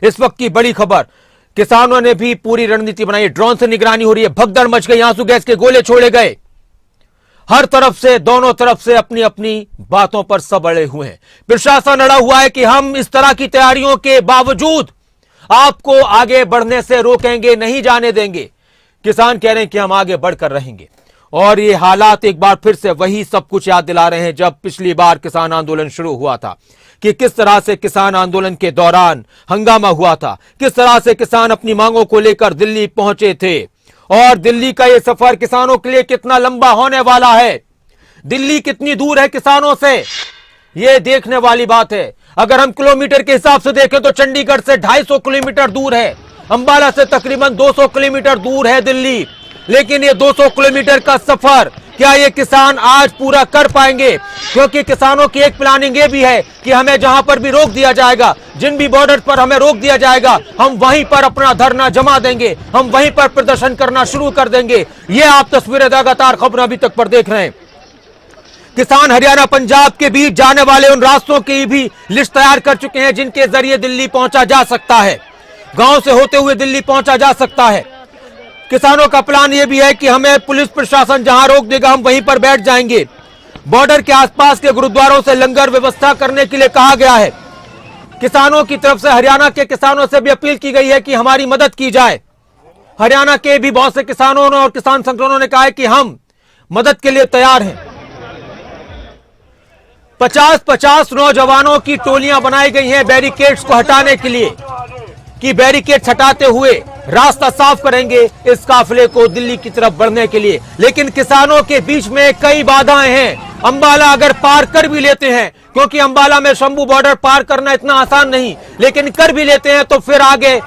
इस वक्त की बड़ी खबर, किसानों ने भी पूरी रणनीति बनाई है, ड्रोन से निगरानी हो रही है, भगदड़ मच गई, आंसू गैस के गोले छोड़े गए, हर तरफ से दोनों तरफ से अपनी अपनी बातों पर सब अड़े हुए हैं। प्रशासन अड़ा हुआ है कि हम इस तरह की तैयारियों के बावजूद आपको आगे बढ़ने से रोकेंगे, नहीं जाने देंगे। किसान कह रहे हैं कि हम आगे बढ़कर रहेंगे। और ये हालात एक बार फिर से वही सब कुछ याद दिला रहे हैं जब पिछली बार किसान आंदोलन शुरू हुआ था, कि किस तरह से किसान आंदोलन के दौरान हंगामा हुआ था, किस तरह से किसान अपनी मांगों को लेकर दिल्ली पहुंचे थे। और दिल्ली का ये सफर किसानों के लिए कितना लंबा होने वाला है, दिल्ली कितनी दूर है किसानों से, ये देखने वाली बात है। अगर हम किलोमीटर के हिसाब से देखें तो चंडीगढ़ से 250 किलोमीटर दूर है, अंबाला से तकरीबन 200 किलोमीटर दूर है दिल्ली। लेकिन ये 200 किलोमीटर का सफर क्या ये किसान आज पूरा कर पाएंगे? क्योंकि किसानों की एक प्लानिंग ये भी है कि हमें जहां पर भी रोक दिया जाएगा, जिन भी बॉर्डर पर हमें रोक दिया जाएगा, हम वहीं पर अपना धरना जमा देंगे, हम वहीं पर प्रदर्शन करना शुरू कर देंगे। ये आप तस्वीरें लगातार खबरें अभी तक पर देख रहे हैं। किसान हरियाणा पंजाब के बीच जाने वाले उन रास्तों की भी लिस्ट तैयार कर चुके हैं जिनके जरिए दिल्ली पहुंचा जा सकता है, गांव से होते हुए दिल्ली पहुंचा जा सकता है। किसानों का प्लान यह भी है कि हमें पुलिस प्रशासन जहां रोक देगा हम वहीं पर बैठ जाएंगे। बॉर्डर के आसपास के गुरुद्वारों से लंगर व्यवस्था करने के लिए कहा गया है। किसानों की तरफ से हरियाणा के किसानों से भी अपील की गई है कि हमारी मदद की जाए। हरियाणा के भी बहुत से किसानों ने और किसान संगठनों ने कहा है कि हम मदद के लिए तैयार हैं। 50-50 नौजवानों की टोलियां बनाई गई हैं बैरिकेड्स को हटाने के लिए, कि बैरिकेड हटाते हुए रास्ता साफ करेंगे इस काफिले को दिल्ली की तरफ बढ़ने के लिए। लेकिन किसानों के बीच में कई बाधाएं हैं। अंबाला अगर पार कर भी लेते हैं, क्योंकि अंबाला में शंभू बॉर्डर पार करना इतना आसान नहीं, लेकिन कर भी लेते हैं तो फिर आगे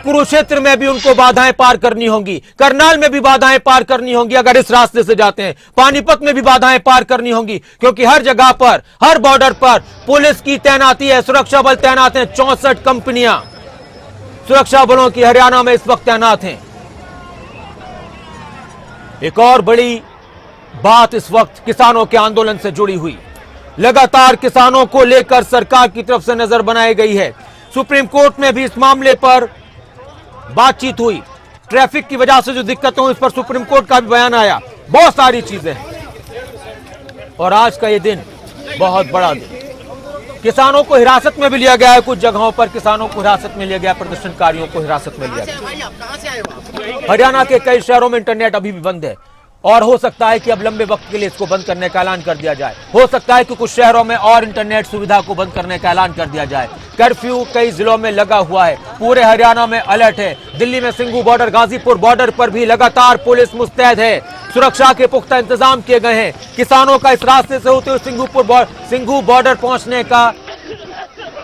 कुरुक्षेत्र में भी उनको बाधाएं पार करनी होंगी, करनाल में भी बाधाएं पार करनी होंगी अगर इस रास्ते से जाते हैं, पानीपत में भी बाधाएं पार करनी होंगी, क्योंकि हर जगह पर, हर बॉर्डर पर पुलिस की तैनाती है, सुरक्षा बल तैनात हैं। 64 कंपनियां सुरक्षा बलों की हरियाणा में इस वक्त तैनात हैं। एक और बड़ी बात इस वक्त किसानों के आंदोलन से जुड़ी हुई, लगातार किसानों को लेकर सरकार की तरफ से नजर बनाई गई है। सुप्रीम कोर्ट में भी इस मामले पर बातचीत हुई, ट्रैफिक की वजह से जो दिक्कतें हुई इस पर सुप्रीम कोर्ट का भी बयान आया, बहुत सारी चीजें हैं। और आज का ये दिन बहुत बड़ा दिन, किसानों को हिरासत में भी लिया गया है, कुछ जगहों पर किसानों को हिरासत में लिया गया, प्रदर्शनकारियों को हिरासत में लिया गया। हरियाणा के कई शहरों में इंटरनेट अभी भी बंद है और हो सकता है कि अब लंबे वक्त के लिए इसको बंद करने का ऐलान कर दिया जाए। हो सकता है कि कुछ शहरों में और इंटरनेट सुविधा को बंद करने का ऐलान कर दिया जाए। कर्फ्यू कई जिलों में लगा हुआ है, पूरे हरियाणा में अलर्ट है। दिल्ली में सिंघू बॉर्डर, गाजीपुर बॉर्डर पर भी लगातार पुलिस मुस्तैद है, सुरक्षा के पुख्ता इंतजाम किए गए हैं। किसानों का इस रास्ते से होते हुए सिंघू बॉर्डर पहुंचने का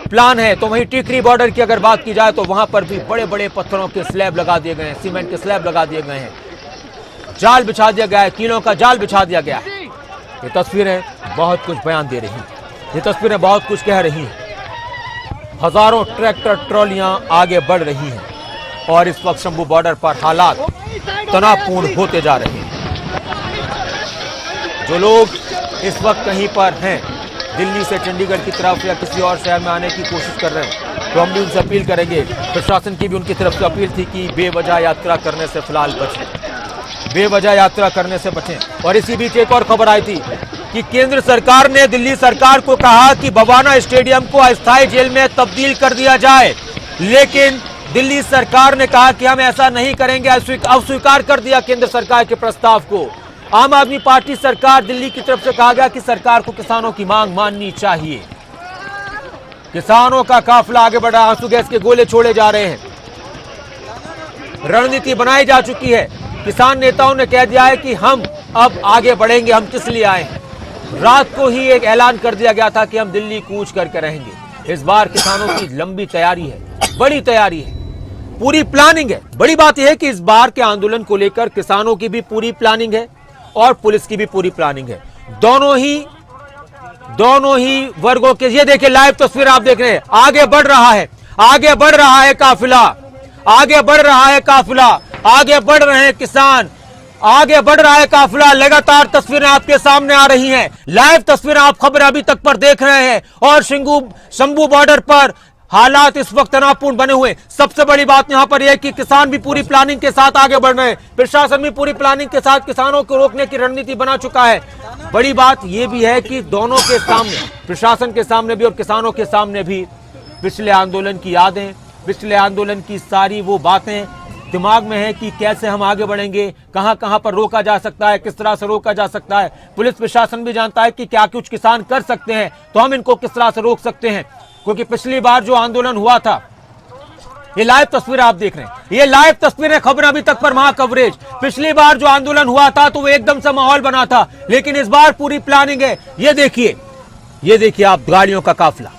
प्लान है। तो वहीं टिकरी बॉर्डर की अगर बात की जाए तो वहां पर भी बड़े बड़े पत्थरों के स्लैब लगा दिए गए हैं, सीमेंट के स्लैब लगा दिए गए हैं, जाल बिछा दिया गया है, कीलों का जाल बिछा दिया गया है। ये तस्वीरें बहुत कुछ बयान दे रही हैं, ये तस्वीरें बहुत कुछ कह रही हैं। हजारों ट्रैक्टर ट्रॉलियां आगे बढ़ रही हैं और इस वक्त शंभू बॉर्डर पर हालात तनावपूर्ण होते जा रहे हैं। जो लोग इस वक्त कहीं पर हैं, दिल्ली से चंडीगढ़ की तरफ या किसी और शहर में आने की कोशिश कर रहे हैं, तो हम भी उनसे अपील करेंगे, प्रशासन की भी उनकी तरफ से अपील थी कि बेवजह यात्रा करने से फिलहाल बचें, बेवजह यात्रा करने से बचें। और इसी बीच एक और खबर आई थी कि केंद्र सरकार ने दिल्ली सरकार को कहा कि बवाना स्टेडियम को अस्थायी जेल में तब्दील कर दिया जाए, लेकिन दिल्ली सरकार ने कहा कि हम ऐसा नहीं करेंगे, अस्वीकार कर दिया केंद्र सरकार के प्रस्ताव को। आम आदमी पार्टी सरकार दिल्ली की तरफ से कहा गया कि सरकार को किसानों की मांग माननी चाहिए। किसानों का काफिला आगे बढ़ा, आंसू गैस के गोले छोड़े जा रहे हैं, रणनीति बनाई जा चुकी है। किसान नेताओं ने कह दिया है कि हम अब आगे बढ़ेंगे, हम किस लिए आए हैं। रात को ही एक ऐलान कर दिया गया था कि हम दिल्ली कूच करके रहेंगे। इस बार किसानों की लंबी तैयारी है, बड़ी तैयारी है, पूरी प्लानिंग है। बड़ी बात यह है कि इस बार के आंदोलन को लेकर किसानों की भी पूरी प्लानिंग है और पुलिस की भी पूरी प्लानिंग है। दोनों ही वर्गों के, ये देखिए लाइव तस्वीर आप देख रहे हैं, आगे बढ़ रहा है, आगे बढ़ रहा है काफिला, आगे बढ़ रहा है काफिला, आगे बढ़ रहे हैं किसान, आगे बढ़ रहा है काफिला। लगातार तस्वीरें आपके सामने आ रही हैं, लाइव तस्वीरें आप खबर अभी तक पर देख रहे हैं। और शंभू बॉर्डर पर हालात इस वक्त तनावपूर्ण बने हुए। सबसे बड़ी बात यहां पर यह है कि किसान भी पूरी प्लानिंग के साथ आगे बढ़ रहे हैं, प्रशासन भी पूरी प्लानिंग के साथ किसानों को रोकने की रणनीति बना चुका है। बड़ी बात यह भी है कि दोनों के सामने, प्रशासन के सामने भी और किसानों के सामने भी, पिछले आंदोलन की यादें, पिछले आंदोलन की सारी वो बातें दिमाग में है कि कैसे हम आगे बढ़ेंगे, कहां कहां पर रोका जा सकता है, किस तरह से रोका जा सकता है। पुलिस प्रशासन भी जानता है कि क्या कुछ किसान कर सकते हैं, तो हम इनको किस तरह से रोक सकते हैं। क्योंकि पिछली बार जो आंदोलन हुआ था, ये लाइव तस्वीरें आप देख रहे हैं, ये लाइव तस्वीरें, खबर अभी तक पर महा कवरेज। पिछली बार जो आंदोलन हुआ था तो वो एकदम से माहौल बना था, लेकिन इस बार पूरी प्लानिंग है। ये देखिए आप, गाड़ियों का काफिला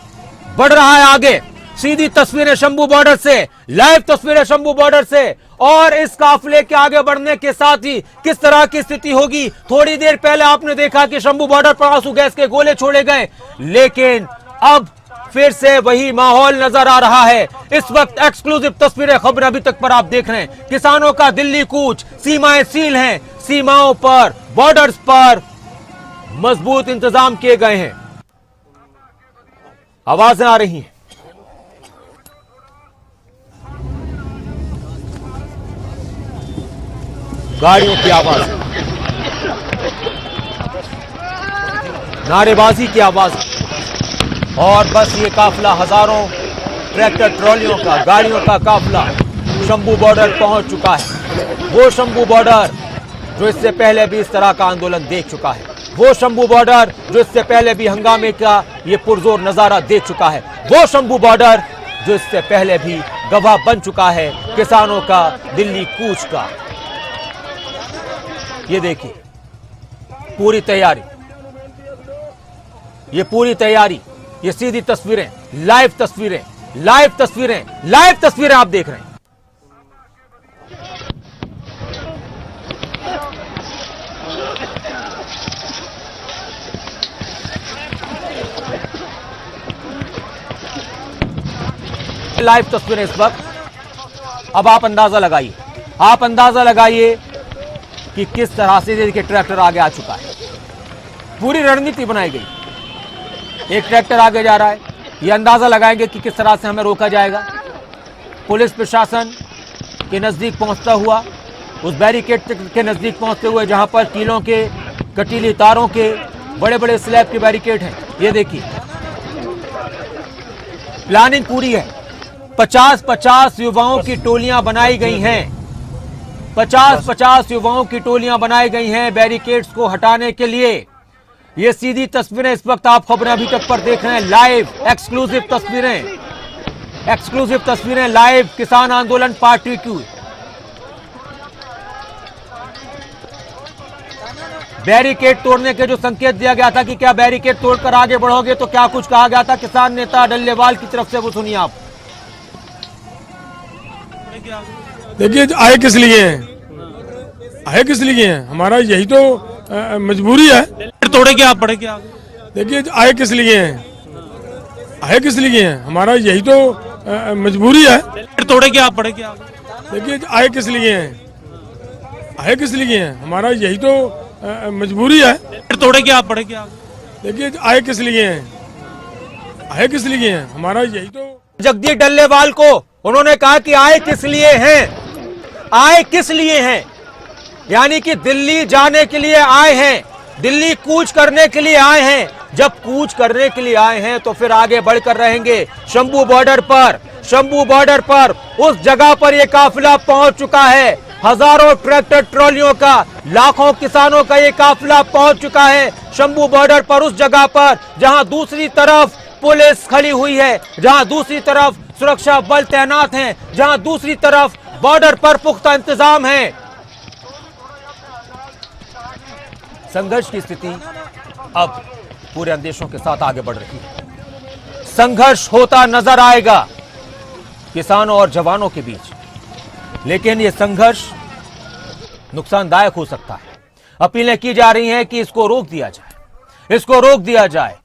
बढ़ रहा है आगे। सीधी तस्वीरें शंभू बॉर्डर से, लाइव तस्वीरें शंभू बॉर्डर से। और इस काफिले के आगे बढ़ने के साथ ही किस तरह की स्थिति होगी। थोड़ी देर पहले आपने देखा कि शंभू बॉर्डर पर आंसू गैस के गोले छोड़े गए, लेकिन अब फिर से वही माहौल नजर आ रहा है। इस वक्त एक्सक्लूसिव तस्वीरें, खबर अभी तक पर आप देख रहे हैं। किसानों का दिल्ली कूच, सीमाएं सील हैं, सीमाओं पर, बॉर्डर्स पर मजबूत इंतजाम किए गए हैं। आवाजें आ रही हैं, गाड़ियों की आवाज, नारेबाजी की आवाज, और बस ये काफिला, हजारों ट्रैक्टर ट्रॉलियों का, गाड़ियों का काफिला शंभू बॉर्डर पहुंच चुका है। वो शंभू बॉर्डर जो इससे पहले भी इस तरह का आंदोलन देख चुका है, वो शंभू बॉर्डर जो इससे पहले भी हंगामे का ये पुरजोर नजारा देख चुका है, वो शंभू बॉर्डर जो इससे पहले भी गवाह बन चुका है किसानों का दिल्ली कूच का। ये देखिए पूरी तैयारी, ये पूरी तैयारी, ये सीधी तस्वीरें, लाइव तस्वीरें, लाइव तस्वीरें, लाइव तस्वीरें आप देख रहे हैं। लाइव तस्वीरें इस वक्त। अब आप अंदाजा लगाइए, आप अंदाजा लगाइए कि किस तरह से देखिए ट्रैक्टर आगे आ चुका है। पूरी रणनीति बनाई गई। एक ट्रैक्टर आगे जा रहा है, ये अंदाजा लगाएंगे कि किस तरह से हमें रोका जाएगा। पुलिस प्रशासन के नजदीक पहुंचता हुआ, उस बैरिकेड के नजदीक पहुंचते हुए जहां पर कीलों के, कटीली तारों के, बड़े बड़े स्लैब के बैरिकेड हैं। ये देखिए प्लानिंग पूरी है। 50-50 युवाओं की टोलियां बनाई गई हैं, 50-50 युवाओं की टोलियां बनाई गई हैं बैरिकेड्स को हटाने के लिए। ये सीधी तस्वीरें इस वक्त आप खबरें अभी तक पर देख रहे हैं, लाइव एक्सक्लूसिव तस्वीरें, एक्सक्लूसिव तस्वीरें लाइव किसान आंदोलन पार्टी की। बैरिकेड तोड़ने के जो संकेत दिया गया था कि क्या बैरिकेड तोड़कर आगे बढ़ोगे, तो क्या कुछ कहा गया था किसान नेता डल्लेवाल की तरफ से, वो सुनिए आप। देखिए आए किस लिए हैं, आए किस लिए हैं, हमारा यही तो मजबूरी है। तोड़े क्या आप पड़े क्या? देखिए आए किस लिए हैं, आए किस लिए हैं, हमारा यही तो मजबूरी है। तोड़े क्या आप पड़े क्या? देखिए आए किस लिए हैं, आए किस लिए हैं, हमारा यही तो मजबूरी है। तोड़े क्या आप पड़े क्या? देखिए आए किस लिए हैं, आए किस लिए हैं, हमारा यही तो। जगदीश डल्लेवाल को उन्होंने कहा कि आए किस लिए हैं, आए किस लिए हैं, यानी कि दिल्ली जाने के लिए आए हैं, दिल्ली कूच करने के लिए आए हैं। जब कूच करने के लिए आए हैं तो फिर आगे बढ़कर रहेंगे। शंभू बॉर्डर पर, शंभू बॉर्डर पर उस जगह पर यह काफिला पहुंच चुका है। हजारों ट्रैक्टर ट्रॉलियों का, लाखों किसानों का यह काफिला पहुंच चुका है शंभू बॉर्डर पर, उस जगह पर जहां दूसरी तरफ पुलिस खड़ी हुई है, जहां दूसरी तरफ सुरक्षा बल तैनात हैं, जहां दूसरी तरफ बॉर्डर पर पुख्ता इंतजाम है। संघर्ष की स्थिति अब पूरे अंदेशों के साथ आगे बढ़ रही है। संघर्ष होता नजर आएगा किसानों और जवानों के बीच, लेकिन यह संघर्ष नुकसानदायक हो सकता है। अपीलें की जा रही हैं कि इसको रोक दिया जाए, इसको रोक दिया जाए।